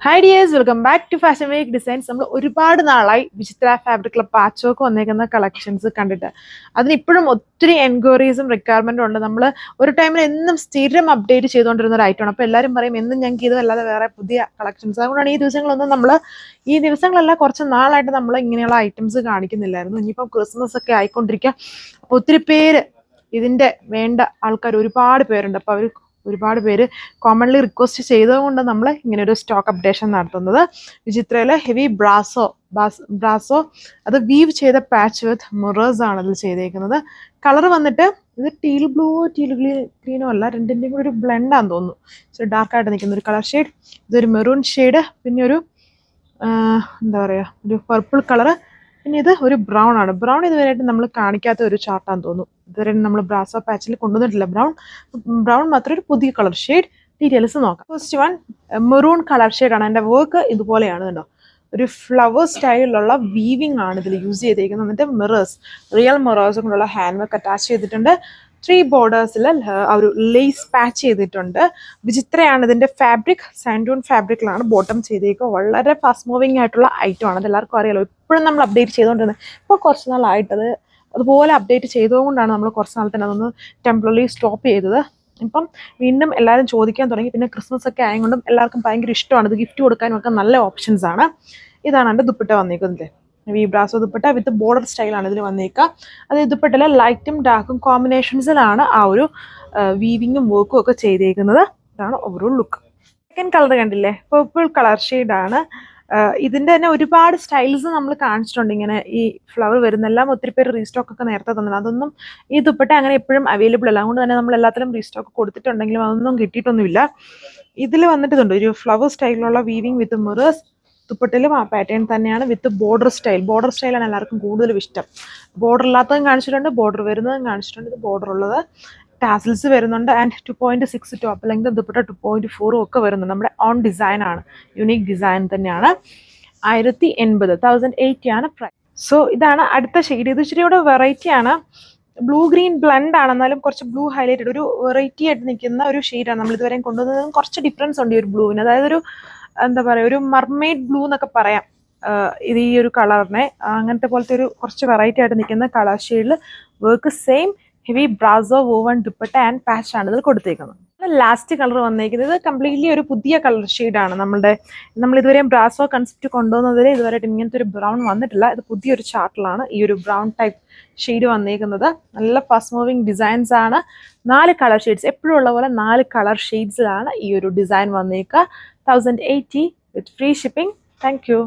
Hi dears, welcome back to Fashion Week Designs. നമ്മൾ ഒരുപാട് നാളായി വിചിത്ര ഫാബ്രിക്കിലെ പാച്ച് വർക്ക് വന്നേക്കുന്ന കളക്ഷൻസ് കണ്ടിട്ട് അതിനിപ്പോഴും ഒത്തിരി എൻക്വയറീസും റിക്വയർമെന്റും ഉണ്ട്. നമ്മൾ ഒരു ടൈമിൽ എന്നും സ്ഥിരം അപ്ഡേറ്റ് ചെയ്തുകൊണ്ടിരുന്ന ഒരു ഐറ്റമാണ്. അപ്പോൾ എല്ലാവരും പറയും എന്നും ഞങ്ങൾക്ക് ഇതല്ലാതെ വേറെ പുതിയ കളക്ഷൻസ്. അതുകൊണ്ടാണ് ഈ ദിവസങ്ങളെല്ലാം കുറച്ച് നാളായിട്ട് നമ്മൾ ഇങ്ങനെയുള്ള ഐറ്റംസ് കാണിക്കുന്നില്ലായിരുന്നു. ഇനിയിപ്പം ക്രിസ്മസ് ഒക്കെ ആയിക്കൊണ്ടിരിക്കുക. അപ്പോൾ ഒത്തിരി പേര് ഇതിൻ്റെ വേണ്ട ആൾക്കാർ ഒരുപാട് പേരുണ്ട്. അപ്പോൾ അവർ ഒരുപാട് പേര് കോമൺലി റിക്വസ്റ്റ് ചെയ്തതുകൊണ്ട് നമ്മൾ ഇങ്ങനെ ഒരു സ്റ്റോക്ക് അപ്ഡേഷൻ നടത്തുന്നത്. വിചിത്രയിലെ ഹെവി ബ്രാസോ അത് വീവ് ചെയ്ത പാച്ച് വിത്ത് മിറേഴ്സ് ആണ് ഇതിൽ ചെയ്തേക്കുന്നത്. കളർ വന്നിട്ട് ഇത് ടീൽ ഗ്രീനോ അല്ല, രണ്ടിൻ്റെയും കൂടി ഒരു ബ്ലെൻഡാന്ന് തോന്നുന്നു. ഇച്ചിരി ഡാർക്കായിട്ട് നിൽക്കുന്ന ഒരു കളർ ഷെയ്ഡ്, ഇതൊരു മെറൂൺ ഷെയ്ഡ്, പിന്നെ ഒരു എന്താ പറയുക ഒരു പർപ്പിൾ കളറ്, പിന്നെ ഇത് ഒരു ബ്രൗൺ ആണ്. ബ്രൗൺ ഇതുവരെയായിട്ട് നമ്മൾ കാണിക്കാത്ത ഒരു ചാർട്ടാന്ന് തോന്നുന്നു. ഇതുവരെ നമ്മൾ ബ്രാസോ പാച്ചിൽ കൊണ്ടുവന്നിട്ടില്ല. ബ്രൗൺ മാത്രം ഒരു പുതിയ കളർ ഷെയ്ഡ്. ഡീറ്റെയിൽസ് നോക്കാം. ഫസ്റ്റ് വൺ മെറൂൺ കളർ ഷെയ്ഡാണ്. എൻ്റെ വർക്ക് ഇതുപോലെയാണ് കണ്ടോ. ഒരു ഫ്ലവർ സ്റ്റൈലിലുള്ള വീവിങ് ആണ് ഇതിൽ യൂസ് ചെയ്തിരിക്കുന്നത്. എന്നിട്ട് റിയൽ മിറേഴ്സ് കൊണ്ടുള്ള ഹാൻഡ് വർക്ക് അറ്റാച്ച് ചെയ്തിട്ടുണ്ട്. 3 ബോർഡേഴ്സിൽ ഒരു ലേസ് പാച്ച് ചെയ്തിട്ടുണ്ട്. വിചിത്രയാണ് ഇതിൻ്റെ ഫാബ്രിക്. സാൻഡൂൺ ഫാബ്രിക്കിലാണ് ബോട്ടം ചെയ്തേക്കുക. വളരെ ഫാസ്റ്റ് മൂവിങ് ആയിട്ടുള്ള ഐറ്റം ആണ്. അത് എല്ലാവർക്കും അറിയാലോ. ഇപ്പോഴും നമ്മൾ അപ്ഡേറ്റ് ചെയ്തുകൊണ്ടിരുന്നത്. ഇപ്പോൾ കുറച്ച് നാളായിട്ടത് അതുപോലെ അപ്ഡേറ്റ് ചെയ്തുകൊണ്ടാണ് നമ്മൾ കുറച്ച് നാൾ തന്നെ അതൊന്ന് ടെമ്പററി സ്റ്റോപ്പ് ചെയ്തത്. ഇപ്പം വീണ്ടും എല്ലാവരും ചോദിക്കാൻ തുടങ്ങി. പിന്നെ ക്രിസ്മസ് ഒക്കെ ആയതുകൊണ്ടും എല്ലാവർക്കും ഭയങ്കര ഇഷ്ടമാണ്. ഇത് ഗിഫ്റ്റ് കൊടുക്കാനും ഒക്കെ നല്ല ഓപ്ഷൻസ് ആണ്. ഇതാണ് എൻ്റെ ദുപ്പട്ട വന്നേക്കുന്നത്. ഈ ബ്രാസോ ദുപ്പട്ട വിത്ത് ബോർഡർ സ്റ്റൈലാണ് ഇതിൽ വന്നേക്കുക. അത് ദുപ്പട്ടയിലെ ലൈറ്റും ഡാർക്കും കോമ്പിനേഷൻസിലാണ് ആ ഒരു വീവിങ്ങും വർക്കും ഒക്കെ ചെയ്തേക്കുന്നത്. ഇതാണ് ഓവറോൾ ലുക്ക്. സെക്കൻഡ് കളർ കണ്ടില്ലേ, പർപ്പിൾ കളർ ഷെയ്ഡാണ്. ഇതിൻ്റെ തന്നെ ഒരുപാട് സ്റ്റൈൽസ് നമ്മൾ കാണിച്ചിട്ടുണ്ട്. ഇങ്ങനെ ഈ ഫ്ലവർ വരുന്നെല്ലാം ഒത്തിരി പേര് റീസ്റ്റോക്ക് ഒക്കെ നേരത്തെ തന്നത്. അതൊന്നും ഈ ദുപ്പട്ട അങ്ങനെ എപ്പോഴും അവൈലബിൾ അല്ല. അതുകൊണ്ട് തന്നെ നമ്മൾ എല്ലാത്തിലും റീസ്റ്റോക്ക് കൊടുത്തിട്ടുണ്ടെങ്കിലും അതൊന്നും കിട്ടിയിട്ടൊന്നുമില്ല. ഇതിൽ വന്നിട്ടുണ്ട് ഒരു ഫ്ലവർ സ്റ്റൈലിലുള്ള വീവിങ് വിത്ത് മിറേഴ്സ്. ദുപ്പട്ടയിലും ആ പാറ്റേൺ തന്നെയാണ് വിത്ത് ബോർഡർ സ്റ്റൈലാണ് എല്ലാവർക്കും കൂടുതലും ഇഷ്ടം. ബോർഡർ ഇല്ലാത്തതും കാണിച്ചിട്ടുണ്ട്, ബോർഡർ വരുന്നതും കാണിച്ചിട്ടുണ്ട്. ഇത് ബോർഡർ ഉള്ളത്, ടാസിൽസ് വരുന്നുണ്ട്. ആൻഡ് 2.6 ടോപ്പ് ലെങ്ത്, ദുപ്പട്ട 2.4 ഒക്കെ വരുന്നുണ്ട്. നമ്മുടെ ഓൺ ഡിസൈൻ ആണ്, യുണീക്ക് ഡിസൈൻ തന്നെയാണ്. 1080 ആണ് പ്രൈസ്. സോ ഇതാണ് അടുത്ത ഷെയ്ഡ്. ഇത് ഇച്ചിരി കൂടെ വെറൈറ്റി ആണ്. ബ്ലൂ ഗ്രീൻ ബ്ലെൻഡ് ആണ്, എന്നാലും കുറച്ച് ബ്ലൂ ഹൈലൈറ്റഡ് ഒരു വെറൈറ്റി ആയിട്ട് നിൽക്കുന്ന ഒരു ഷെയ്ഡാണ്. നമ്മൾ ഇതുവരെയും കൊണ്ടുവന്നതും കുറച്ച് ഡിഫറൻസ് ഉണ്ട് ഈ ഒരു ബ്ലൂവിന്. അതായത് ഒരു എന്താ പറയുക, ഒരു മർമെയ്ഡ് ബ്ലൂ എന്നൊക്കെ പറയാം ഇത് ഈ ഒരു കളറിനെ. അങ്ങനത്തെ പോലത്തെ ഒരു കുറച്ച് വെറൈറ്റി ആയിട്ട് നിൽക്കുന്ന കളർ ഷെയ്ഡിൽ work same heavy brasso woven dupatta and patch ആണ് ഇതിൽ കൊടുത്തേക്കുന്നത്. ലാസ്റ്റ് കളർ വന്നേക്കുന്നത് കംപ്ലീറ്റ്ലി ഒരു പുതിയ കളർ ഷെയ്ഡാണ്. നമ്മൾ ഇതുവരെയും ബ്രാസോ കൺസെപ്റ്റ് കൊണ്ടുവന്നതിൽ ഇതുവരെയായിട്ട് ഇങ്ങനത്തെ ഒരു ബ്രൗൺ വന്നിട്ടില്ല. ഇത് പുതിയൊരു ചാർട്ടിലാണ് ഈ ഒരു ബ്രൗൺ ടൈപ്പ് ഷെയ്ഡ് വന്നേക്കുന്നത്. നല്ല ഫാസ്റ്റ് മൂവിങ് ഡിസൈൻസ് ആണ്. 4 കളർ ഷെയ്ഡ്സ്, എപ്പോഴും ഉള്ള പോലെ 4 കളർ ഷെയ്ഡ്സിലാണ് ഈ ഒരു ഡിസൈൻ വന്നേക്കുക. 1080 with free shipping. Thank U.